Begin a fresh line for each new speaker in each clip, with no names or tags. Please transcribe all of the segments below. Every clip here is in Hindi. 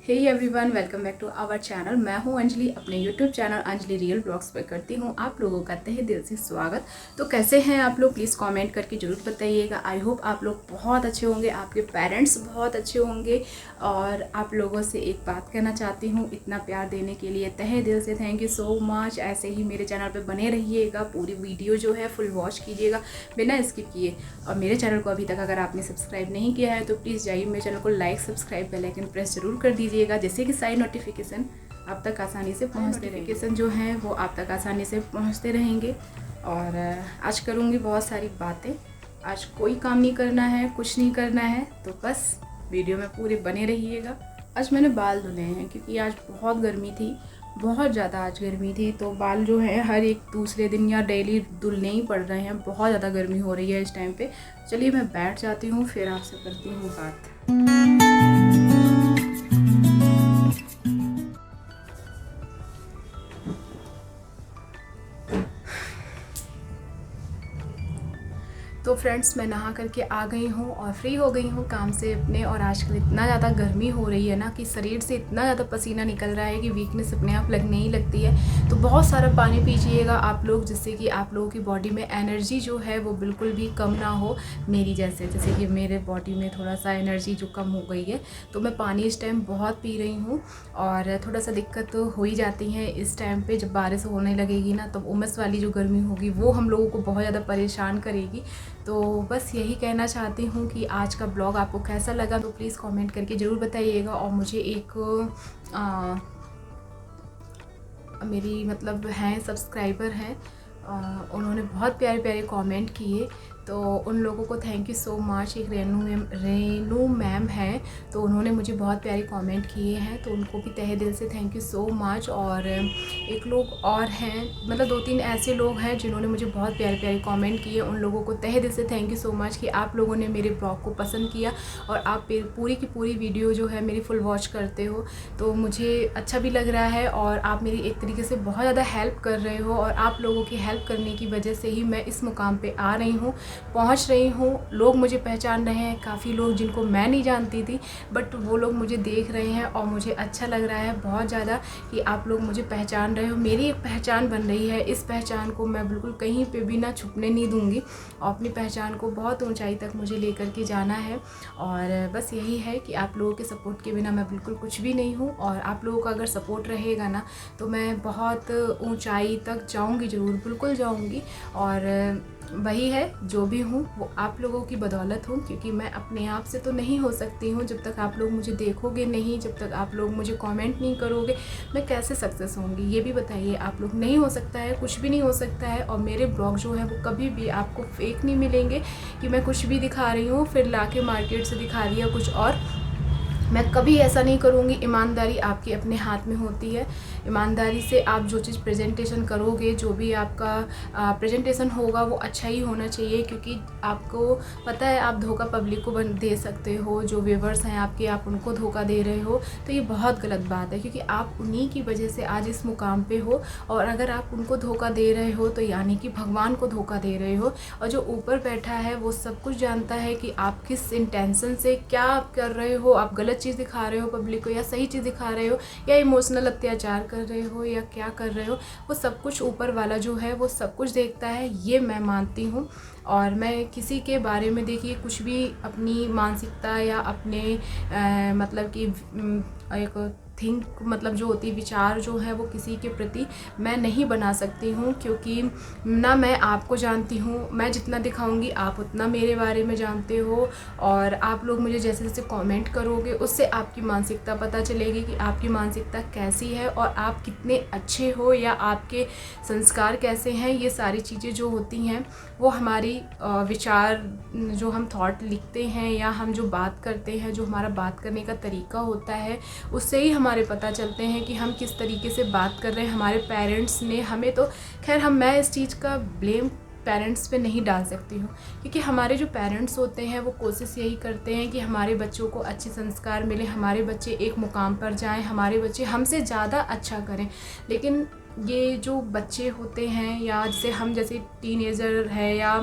Hey everyone, welcome back to our channel. मैं हूं अंजलि। अपने YouTube channel Anjali real blogs पर करती हूं आप लोगों का तहे दिल से स्वागत। तो कैसे हैं आप लोग, प्लीज़ कमेंट करके ज़रूर बताइएगा। आई होप आप लोग बहुत अच्छे होंगे, आपके पेरेंट्स बहुत अच्छे होंगे। और आप लोगों से एक बात कहना चाहती हूँ, इतना प्यार देने के लिए तहे दिल से थैंक यू सो मच। ऐसे ही मेरे चैनल पर बने रहिएगा, पूरी वीडियो जो है फुल वॉच कीजिएगा बिना स्किप किए। और मेरे चैनल को अभी तक अगर आपने सब्सक्राइब नहीं किया है तो प्लीज़ जाइए मेरे चैनल को like, subscribe, bell icon press जरूर कर दीजिएगा, जिससे कि सारी नोटिफिकेशन आप तक आसानी से पहुंचते रहेंगे। नोटिफिकेशन जो हैं वो आप तक आसानी से पहुंचते रहेंगे। और आज करूँगी बहुत सारी बातें। आज कोई काम नहीं करना है, कुछ नहीं करना है, तो बस वीडियो में पूरे बने रहिएगा। आज मैंने बाल धुले हैं क्योंकि आज बहुत गर्मी थी, बहुत ज़्यादा आज गर्मी थी। तो बाल जो है हर एक दूसरे दिन या डेली धुलने ही पड़ रहे हैं, बहुत ज़्यादा गर्मी हो रही है इस टाइम पे। चलिए मैं बैठ जाती हूँ, फिर आपसे करती हूँ बात। तो फ्रेंड्स, मैं नहा करके आ गई हूँ और फ्री हो गई हूँ काम से अपने। और आजकल इतना ज़्यादा गर्मी हो रही है ना कि शरीर से इतना ज़्यादा पसीना निकल रहा है कि वीकनेस अपने आप लगने ही लगती है। तो बहुत सारा पानी पीजिएगा आप लोग, जिससे कि आप लोगों की बॉडी में एनर्जी जो है वो बिल्कुल भी कम ना हो। मेरी जैसे कि मेरे बॉडी में थोड़ा सा एनर्जी जो कम हो गई है, तो मैं पानी इस टाइम बहुत पी रही हूँ। और थोड़ा सा दिक्कत तो हो ही जाती है इस टाइम पे, जब बारिश होने लगेगी ना तो उमस वाली जो गर्मी होगी वो हम लोगों को बहुत ज़्यादा परेशान करेगी। तो बस यही कहना चाहती हूँ कि आज का ब्लॉग आपको कैसा लगा तो प्लीज़ कमेंट करके ज़रूर बताइएगा। और मुझे एक मेरी मतलब हैं सब्सक्राइबर हैं, उन्होंने बहुत प्यारे प्यारे कमेंट किए, तो उन लोगों को थैंक यू सो मच। एक रेनू मैम हैं, तो उन्होंने मुझे बहुत प्यारे कमेंट किए हैं, तो उनको भी तहे दिल से थैंक यू सो मच। और एक लोग और हैं, मतलब 2-3 ऐसे लोग हैं जिन्होंने मुझे बहुत प्यारे प्यारे कमेंट किए। उन लोगों को तहे दिल से थैंक यू सो मच कि आप लोगों ने मेरे ब्लॉग को पसंद किया और आप पूरी की पूरी वीडियो जो है मेरी फुल वॉच करते हो। तो मुझे अच्छा भी लग रहा है और आप मेरी एक तरीके से बहुत ज़्यादा हेल्प कर रहे हो। और आप लोगों की हेल्प करने की वजह से ही मैं इस मुकाम पे आ रही हूँ, पहुँच रही हूँ। लोग मुझे पहचान रहे हैं, काफ़ी लोग जिनको मैं नहीं जानती थी, बट वो लोग मुझे देख रहे हैं और मुझे अच्छा लग रहा है बहुत ज़्यादा कि आप लोग मुझे पहचान रहे हो। मेरी एक पहचान बन रही है, इस पहचान को मैं बिल्कुल कहीं पे भी ना छुपने नहीं दूँगी और अपनी पहचान को बहुत ऊंचाई तक मुझे लेकर के जाना है। और बस यही है कि आप लोगों के सपोर्ट के बिना मैं बिल्कुल कुछ भी नहीं हूँ। और आप लोगों का अगर सपोर्ट रहेगा ना तो मैं बहुत ऊंचाई तक जाऊँगी, ज़रूर बिल्कुल जाऊँगी। और वही है, जो भी हूँ वो आप लोगों की बदौलत हूँ, क्योंकि मैं अपने आप से तो नहीं हो सकती हूँ। जब तक आप लोग मुझे देखोगे नहीं, जब तक आप लोग मुझे कमेंट नहीं करोगे, मैं कैसे सक्सेस होंगी ये भी बताइए आप लोग। नहीं हो सकता है, कुछ भी नहीं हो सकता है। और मेरे ब्लॉग जो है वो कभी भी आपको फेक नहीं मिलेंगे कि मैं कुछ भी दिखा रही हूँ फिर लाके मार्केट से दिखा रही है कुछ और। मैं कभी ऐसा नहीं करूँगी। ईमानदारी आपके अपने हाथ में होती है। ईमानदारी से आप जो चीज़ प्रेजेंटेशन करोगे, जो भी आपका प्रेजेंटेशन होगा वो अच्छा ही होना चाहिए, क्योंकि आपको पता है आप धोखा पब्लिक को दे सकते हो। जो व्यूवर्स हैं आपके, आप उनको धोखा दे रहे हो, तो ये बहुत गलत बात है, क्योंकि आप उन्हीं की वजह से आज इस मुकाम पे हो। और अगर आप उनको धोखा दे रहे हो तो यानी कि भगवान को धोखा दे रहे हो। और जो ऊपर बैठा है वो सब कुछ जानता है कि आप किस इंटेंशन से क्या आप कर रहे हो। आप गलत चीज़ दिखा रहे हो पब्लिक को या सही चीज़ दिखा रहे हो या इमोशनल अत्याचार कर रहे हो या क्या कर रहे हो, वो सब कुछ ऊपर वाला जो है वो सब कुछ देखता है, ये मैं मानती हूँ। और मैं किसी के बारे में देखिए कुछ भी अपनी मानसिकता या अपने मतलब कि एक थिंक मतलब जो होती है विचार जो है वो किसी के प्रति मैं नहीं बना सकती हूँ, क्योंकि ना मैं आपको जानती हूँ। मैं जितना दिखाऊंगी आप उतना मेरे बारे में जानते हो। और आप लोग मुझे जैसे जैसे कमेंट करोगे उससे आपकी मानसिकता पता चलेगी कि आपकी मानसिकता कैसी है और आप कितने अच्छे हो या आपके संस्कार कैसे हैं। ये सारी चीज़ें जो होती हैं वो हमारी विचार, जो हम थॉट लिखते हैं या हम जो बात करते हैं, जो हमारा बात करने का तरीका होता है, उससे ही हमारे पता चलते हैं कि हम किस तरीके से बात कर रहे हैं। हमारे पेरेंट्स ने हमें तो खैर मैं इस चीज़ का ब्लेम पेरेंट्स पे नहीं डाल सकती हूँ, क्योंकि हमारे जो पेरेंट्स होते हैं वो कोशिश यही करते हैं कि हमारे बच्चों को अच्छे संस्कार मिले, हमारे बच्चे एक मुकाम पर जाएं, हमारे बच्चे हमसे ज़्यादा अच्छा करें। लेकिन ये जो बच्चे होते हैं या जैसे टीनेजर है या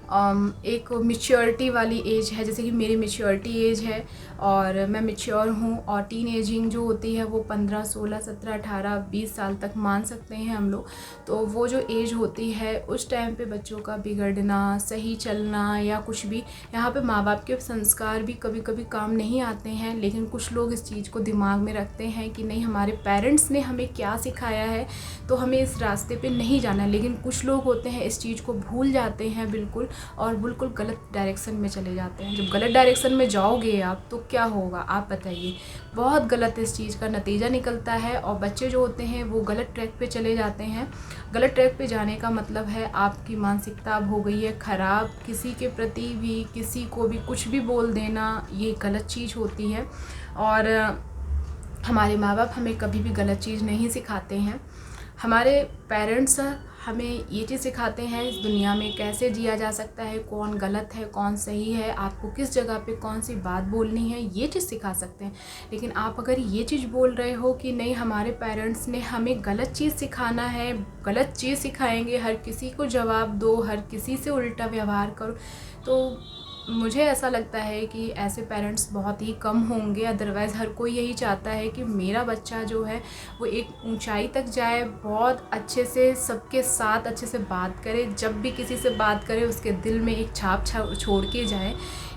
एक मैच्योरिटी वाली एज है, जैसे कि मेरी मैच्योरिटी एज है, और मैं मैच्योर हूँ। और टीन एजिंग जो होती है वो 15, 16, 17, 18, 20 साल तक मान सकते हैं हम लोग। तो वो जो एज होती है उस टाइम पे बच्चों का बिगड़ना, सही चलना या कुछ भी, यहाँ पे माँ बाप के संस्कार भी कभी कभी काम नहीं आते हैं। लेकिन कुछ लोग इस चीज़ को दिमाग में रखते हैं कि नहीं, हमारे पेरेंट्स ने हमें क्या सिखाया है तो हमें इस रास्ते पे नहीं जाना। लेकिन कुछ लोग होते हैं इस चीज़ को भूल जाते हैं बिल्कुल, और बिल्कुल गलत डायरेक्शन में चले जाते हैं। जब गलत डायरेक्शन में जाओगे आप तो क्या होगा आप बताइए, बहुत गलत इस चीज़ का नतीजा निकलता है। और बच्चे जो होते हैं वो गलत ट्रैक पे चले जाते हैं। गलत ट्रैक पे जाने का मतलब है आपकी मानसिकता अब हो गई है ख़राब। किसी के प्रति भी, किसी को भी कुछ भी बोल देना, ये गलत चीज़ होती है। और हमारे माँ बाप हमें कभी भी गलत चीज़ नहीं सिखाते हैं। हमारे पेरेंट्स हमें ये चीज़ सिखाते हैं इस दुनिया में कैसे जिया जा सकता है, कौन गलत है कौन सही है, आपको किस जगह पे कौन सी बात बोलनी है, ये चीज़ सिखा सकते हैं। लेकिन आप अगर ये चीज़ बोल रहे हो कि नहीं, हमारे पेरेंट्स ने हमें गलत चीज़ सिखाना है, गलत चीज़ सिखाएंगे, हर किसी को जवाब दो, हर किसी से उल्टा व्यवहार करो, तो मुझे ऐसा लगता है कि ऐसे पेरेंट्स बहुत ही कम होंगे। अदरवाइज़ हर कोई यही चाहता है कि मेरा बच्चा जो है वो एक ऊंचाई तक जाए, बहुत अच्छे से सबके साथ अच्छे से बात करे, जब भी किसी से बात करे उसके दिल में एक छाप छोड़ के जाए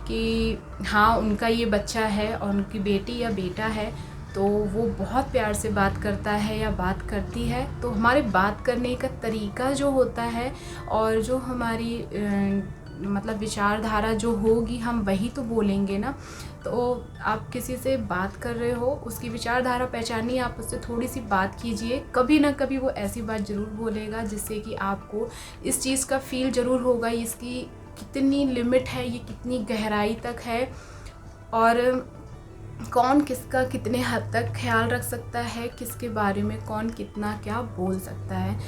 कि हाँ, उनका ये बच्चा है और उनकी बेटी या बेटा है तो वो बहुत प्यार से बात करता है या बात करती है। तो हमारे बात करने का तरीका जो होता है और जो हमारी मतलब विचारधारा जो होगी, हम वही तो बोलेंगे ना। तो आप किसी से बात कर रहे हो, उसकी विचारधारा पहचानिए, आप उससे थोड़ी सी बात कीजिए, कभी ना कभी वो ऐसी बात ज़रूर बोलेगा जिससे कि आपको इस चीज़ का फील ज़रूर होगा इसकी कितनी लिमिट है, ये कितनी गहराई तक है, और कौन किसका कितने हद तक ख्याल रख सकता है, किसके बारे में कौन कितना क्या बोल सकता है।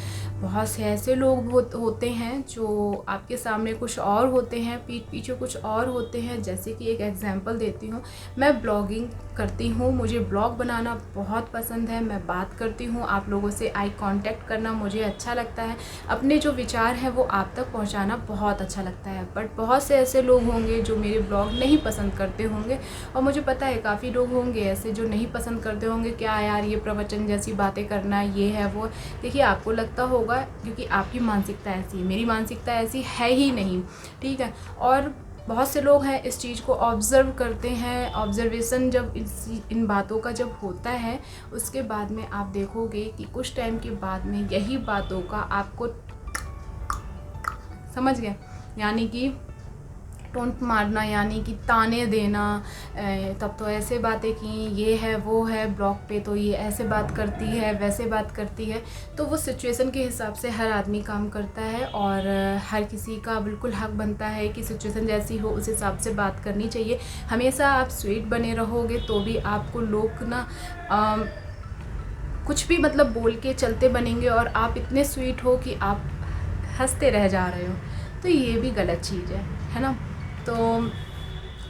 बहुत से ऐसे लोग होते हैं जो आपके सामने कुछ और होते हैं, पीठ पीछे कुछ और होते हैं। जैसे कि एक एग्जांपल देती हूँ, मैं ब्लॉगिंग करती हूँ, मुझे ब्लॉग बनाना बहुत पसंद है, मैं बात करती हूँ, आप लोगों से आई कांटेक्ट करना मुझे अच्छा लगता है, अपने जो विचार हैं वो आप तक पहुँचाना बहुत अच्छा लगता है। बट बहुत से ऐसे लोग होंगे जो मेरे ब्लॉग नहीं पसंद करते होंगे, और मुझे पता है काफ़ी लोग होंगे ऐसे जो नहीं पसंद करते होंगे, क्या यार ये प्रवचन जैसी बातें करना, ये है वो। देखिए, आपको लगता होगा क्योंकि आपकी मानसिकता ऐसी है, मेरी मानसिकता ऐसी है ही नहीं, ठीक है। और बहुत से लोग हैं इस चीज़ को ऑब्ज़र्व करते हैं। ऑब्ज़र्वेशन जब इन बातों का जब होता है, उसके बाद में आप देखोगे कि कुछ टाइम के बाद में यही बातों का आपको समझ गए, यानी कि टोंट मारना, यानी कि ताने देना, तब तो ऐसे बातें की, ये है वो है, ब्लॉग पे तो ये ऐसे बात करती है, वैसे बात करती है। तो वो सिचुएशन के हिसाब से हर आदमी काम करता है, और हर किसी का बिल्कुल हक बनता है कि सिचुएशन जैसी हो उस हिसाब से बात करनी चाहिए। हमेशा आप स्वीट बने रहोगे तो भी आपको लोग ना कुछ भी मतलब बोल के चलते बनेंगे, और आप इतने स्वीट हो कि आप हंसते रह जा रहे हो, तो ये भी गलत चीज़ है ना। तो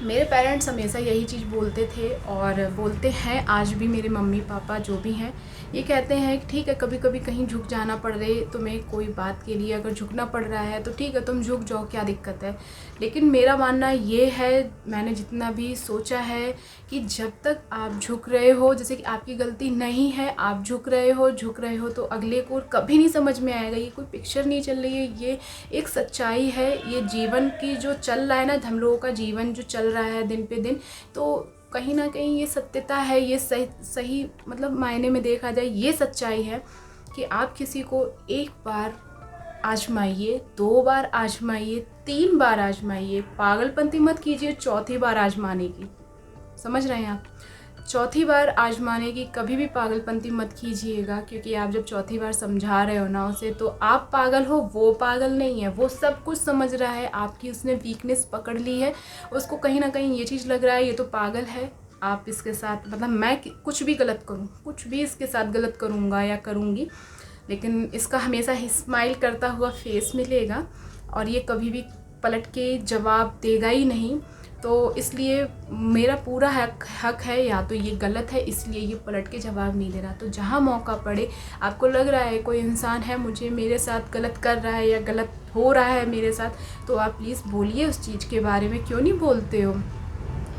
मेरे पेरेंट्स हमेशा यही चीज़ बोलते थे और बोलते हैं आज भी। मेरे मम्मी पापा जो भी हैं ये कहते हैं कि ठीक है, कभी कभी कहीं झुक जाना पड़ रही तुम्हें कोई बात के लिए, अगर झुकना पड़ रहा है तो ठीक है, तुम झुक जाओ, क्या दिक्कत है। लेकिन मेरा मानना ये है, मैंने जितना भी सोचा है, कि जब तक आप झुक रहे हो, जैसे कि आपकी गलती नहीं है, आप झुक रहे हो तो अगले को कभी नहीं समझ में आएगा। ये कोई पिक्चर नहीं चल रही है, ये एक सच्चाई है, ये जीवन की जो चल रहा है ना, हम लोगों का जीवन जो चल रहा है दिन पे दिन, तो कहीं ना कहीं ये सत्यता है, ये सही मतलब मायने में देखा जाए ये सच्चाई है कि आप किसी को एक बार आजमाइए, 2 बार आजमाइए, 3 बार आजमाइए, पागलपंती मत कीजिए चौथी बार आजमाने की। समझ रहे हैं आप? चौथी बार आजमाने की कभी भी पागलपंती मत कीजिएगा, क्योंकि आप जब चौथी बार समझा रहे हो ना उसे, तो आप पागल हो, वो पागल नहीं है। वो सब कुछ समझ रहा है, आपकी उसने वीकनेस पकड़ ली है, उसको कहीं ना कहीं ये चीज़ लग रहा है ये तो पागल है, आप इसके साथ मतलब मैं कुछ भी गलत करूँ, कुछ भी इसके साथ गलत करूँगा या करूँगी, लेकिन इसका हमेशा स्माइल करता हुआ फेस मिलेगा और ये कभी भी पलट के जवाब देगा ही नहीं। तो इसलिए मेरा पूरा हक है, या तो ये गलत है इसलिए ये पलट के जवाब नहीं दे रहा। तो जहाँ मौका पड़े, आपको लग रहा है कोई इंसान है मुझे मेरे साथ गलत कर रहा है या गलत हो रहा है मेरे साथ, तो आप प्लीज़ बोलिए उस चीज़ के बारे में। क्यों नहीं बोलते हो?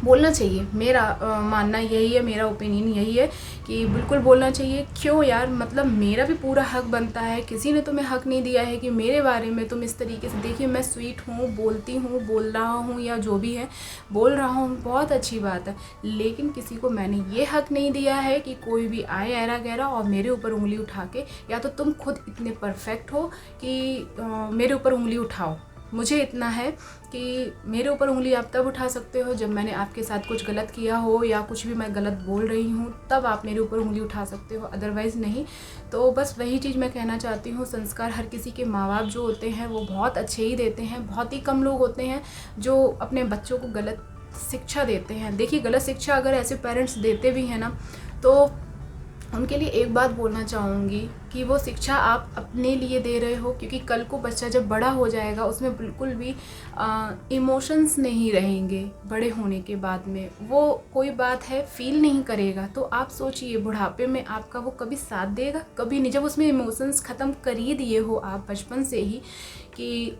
बोलना चाहिए। मेरा मानना यही है, मेरा ओपिनियन यही है कि बिल्कुल बोलना चाहिए। क्यों यार, मतलब मेरा भी पूरा हक बनता है। किसी ने तुम्हें हक नहीं दिया है कि मेरे बारे में तुम इस तरीके से, देखिए मैं स्वीट हूँ, बोलती हूँ, बोल रहा हूँ या जो भी है बोल रहा हूँ, बहुत अच्छी बात है, लेकिन किसी को मैंने ये हक नहीं दिया है कि कोई भी आए ऐरा गैरा और मेरे ऊपर उंगली उठा के, या तो तुम खुद इतने परफेक्ट हो कि मेरे ऊपर उंगली उठाओ। मुझे इतना है कि मेरे ऊपर उंगली आप तब उठा सकते हो जब मैंने आपके साथ कुछ गलत किया हो या कुछ भी मैं गलत बोल रही हूँ, तब आप मेरे ऊपर उंगली उठा सकते हो, अदरवाइज़ नहीं। तो बस वही चीज़ मैं कहना चाहती हूँ। संस्कार हर किसी के माँ बाप जो होते हैं वो बहुत अच्छे ही देते हैं। बहुत ही कम लोग होते हैं जो अपने बच्चों को गलत शिक्षा देते हैं। देखिए, गलत शिक्षा अगर ऐसे पेरेंट्स देते भी हैं ना, तो उनके लिए एक बात बोलना चाहूँगी कि वो शिक्षा आप अपने लिए दे रहे हो, क्योंकि कल को बच्चा जब बड़ा हो जाएगा उसमें बिल्कुल भी इमोशंस नहीं रहेंगे। बड़े होने के बाद में वो कोई बात है फील नहीं करेगा। तो आप सोचिए, बुढ़ापे में आपका वो कभी साथ देगा? कभी नहीं। जब उसमें इमोशंस ख़त्म कर ही दिए हो आप बचपन से ही कि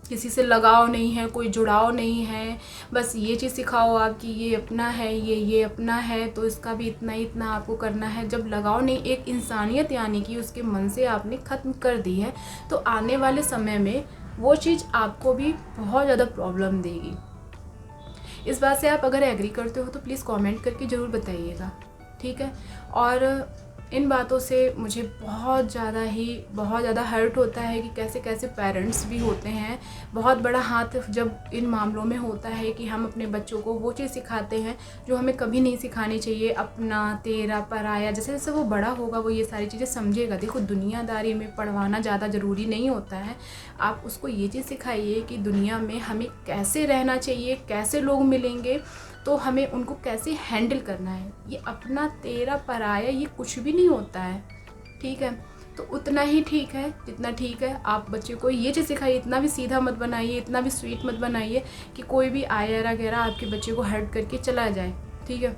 किसी से लगाव नहीं है, कोई जुड़ाव नहीं है, बस ये चीज़ सिखाओ आप कि ये अपना है, ये अपना है, तो इसका भी इतना ही इतना आपको करना है। जब लगाव नहीं, एक इंसानियत यानी कि उसके मन से आपने ख़त्म कर दी है, तो आने वाले समय में वो चीज़ आपको भी बहुत ज़्यादा प्रॉब्लम देगी। इस बात से आप अगर एग्री करते हो तो प्लीज़ कमेंट करके ज़रूर बताइएगा, ठीक है। और इन बातों से मुझे बहुत ज़्यादा हर्ट होता है कि कैसे कैसे पेरेंट्स भी होते हैं। बहुत बड़ा हाथ जब इन मामलों में होता है कि हम अपने बच्चों को वो चीज़ सिखाते हैं जो हमें कभी नहीं सिखानी चाहिए। अपना, तेरा, पराया, जैसे जैसे वो बड़ा होगा वो ये सारी चीज़ें समझेगा। देखो, दुनियादारी में पढ़वाना ज़्यादा ज़रूरी नहीं होता है। आप उसको ये चीज़ सिखाइए कि दुनिया में हमें कैसे रहना चाहिए, कैसे लोग मिलेंगे, तो हमें उनको कैसे हैंडल करना है। ये अपना, तेरा, पराया ये कुछ भी नहीं होता है, ठीक है। तो उतना ही ठीक है जितना ठीक है। आप बच्चे को ये चीज़ सिखाइए, इतना भी सीधा मत बनाइए, इतना भी स्वीट मत बनाइए कि कोई भी आया वगैरह आपके बच्चे को हर्ट करके चला जाए, ठीक है।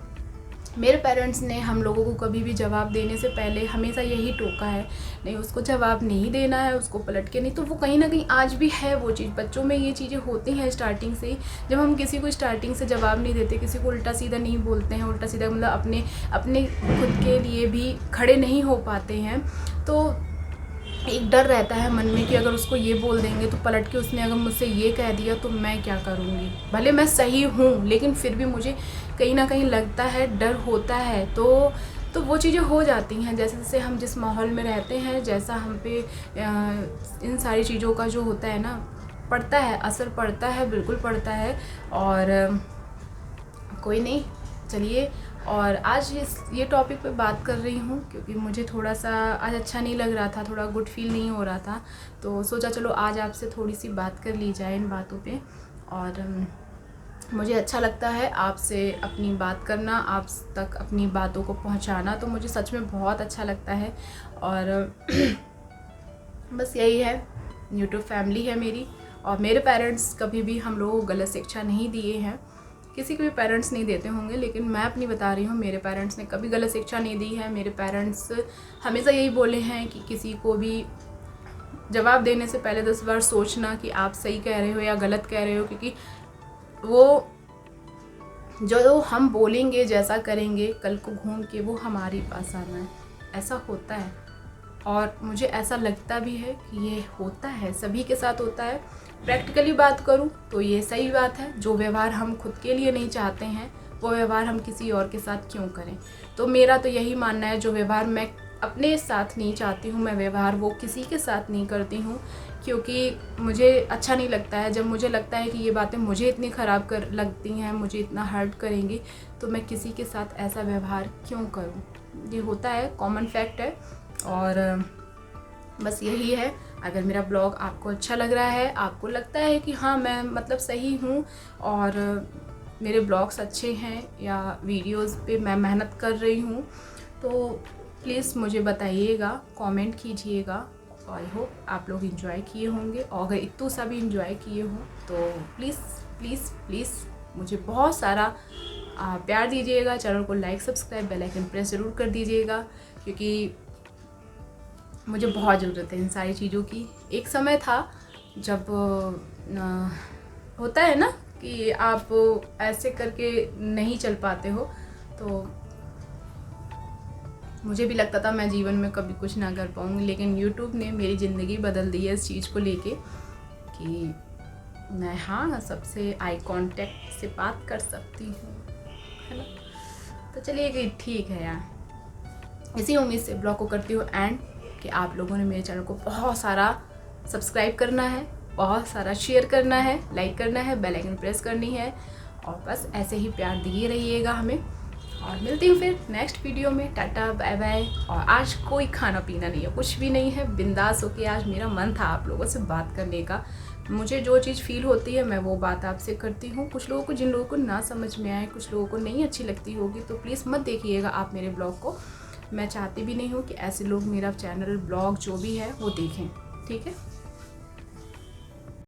मेरे पेरेंट्स ने हम लोगों को कभी भी जवाब देने से पहले हमेशा यही टोका है, नहीं उसको जवाब नहीं देना है, उसको पलट के नहीं। तो वो कहीं ना कहीं आज भी है वो चीज़, बच्चों में ये चीज़ें होती हैं स्टार्टिंग से ही। जब हम किसी को स्टार्टिंग से जवाब नहीं देते, किसी को उल्टा सीधा नहीं बोलते हैं, उल्टा सीधा मतलब अपने खुद के लिए भी खड़े नहीं हो पाते हैं, तो एक डर रहता है मन में कि अगर उसको ये बोल देंगे तो पलट के उसने अगर मुझसे ये कह दिया तो मैं क्या करूँगी। भले मैं सही हूँ लेकिन फिर भी मुझे कहीं ना कहीं लगता है, डर होता है। तो वो चीज़ें हो जाती हैं। जैसे जैसे हम जिस माहौल में रहते हैं, जैसा हम पे इन सारी चीज़ों का जो होता है ना, पड़ता है, असर पड़ता है, बिल्कुल पड़ता है। और कोई नहीं, चलिए। और आज ये टॉपिक पे बात कर रही हूँ क्योंकि मुझे थोड़ा सा आज अच्छा नहीं लग रहा था, थोड़ा गुड फील नहीं हो रहा था, तो सोचा चलो आज आपसे थोड़ी सी बात कर ली जाए इन बातों पे। और मुझे अच्छा लगता है आपसे अपनी बात करना, आप तक अपनी बातों को पहुँचाना, तो मुझे सच में बहुत अच्छा लगता है। और बस यही है, यूट्यूब फैमिली है मेरी, और मेरे पेरेंट्स कभी भी हम लोगों को गलत शिक्षा नहीं दिए हैं। किसी के भी पेरेंट्स नहीं देते होंगे, लेकिन मैं अपनी बता रही हूँ, मेरे पेरेंट्स ने कभी गलत शिक्षा नहीं दी है। मेरे पेरेंट्स हमेशा यही बोले हैं कि किसी को भी जवाब देने से पहले 10 बार सोचना कि आप सही कह रहे हो या गलत कह रहे हो, क्योंकि वो जो हम बोलेंगे, जैसा करेंगे, कल को घूम के वो हमारे पास आना है, ऐसा होता है। और मुझे ऐसा लगता भी है कि ये होता है, सभी के साथ होता है। प्रैक्टिकली बात करूँ तो ये सही बात है, जो व्यवहार हम खुद के लिए नहीं चाहते हैं वो व्यवहार हम किसी और के साथ क्यों करें। तो मेरा तो यही मानना है, जो व्यवहार मैं अपने साथ नहीं चाहती हूँ, मैं व्यवहार वो किसी के साथ नहीं करती हूँ, क्योंकि मुझे अच्छा नहीं लगता है। जब मुझे लगता है कि ये बातें मुझे इतनी ख़राब कर लगती हैं, मुझे इतना हर्ट करेंगी, तो मैं किसी के साथ ऐसा व्यवहार क्यों करूँ। ये होता है, कॉमन फैक्ट है। और बस यही है। अगर मेरा ब्लॉग आपको अच्छा लग रहा है, आपको लगता है कि हाँ मैं मतलब सही हूँ और मेरे ब्लॉग्स अच्छे हैं या वीडियोस पे मैं मेहनत कर रही हूँ, तो प्लीज़ मुझे बताइएगा, कमेंट कीजिएगा। आई होप आप लोग एंजॉय किए होंगे, और अगर इतना सा भी एंजॉय किए हो तो प्लीज़ प्लीज़ प्लीज़ मुझे बहुत सारा प्यार दीजिएगा। चैनल को like, subscribe, bell icon press ज़रूर कर दीजिएगा, क्योंकि मुझे बहुत ज़रूरत है इन सारी चीज़ों की। एक समय था जब होता है ना कि आप ऐसे करके नहीं चल पाते हो। तो मुझे भी लगता था मैं जीवन में कभी कुछ ना कर पाऊँगी, लेकिन यूट्यूब ने मेरी ज़िंदगी बदल दी है इस चीज़ को लेके कि मैं हाँ सबसे आई कांटेक्ट से बात कर सकती हूँ, है ना। तो चलिए कि ठीक है यार, इसी उम्मीद से ब्लॉग को करती हूँ एंड कि आप लोगों ने मेरे चैनल को बहुत सारा सब्सक्राइब करना है, बहुत सारा शेयर करना है, लाइक करना है, बेल आइकन प्रेस करनी है और बस ऐसे ही प्यार दिए रहिएगा हमें। और मिलती हूँ फिर नेक्स्ट वीडियो में। Tata bye bye. और आज कोई खाना पीना नहीं है, कुछ भी नहीं है, बिंदास होके आज मेरा मन था आप लोगों से बात करने का। मुझे जो चीज़ फील होती है मैं वो बात आपसे करती हूँ। कुछ लोगों को, जिन लोगों को ना समझ में आए, कुछ लोगों को नहीं अच्छी लगती होगी, तो प्लीज़ मत देखिएगा आप मेरे ब्लॉग को। मैं चाहती भी नहीं हूँ कि ऐसे लोग मेरा चैनल, ब्लॉग जो भी है वो देखें, ठीक है।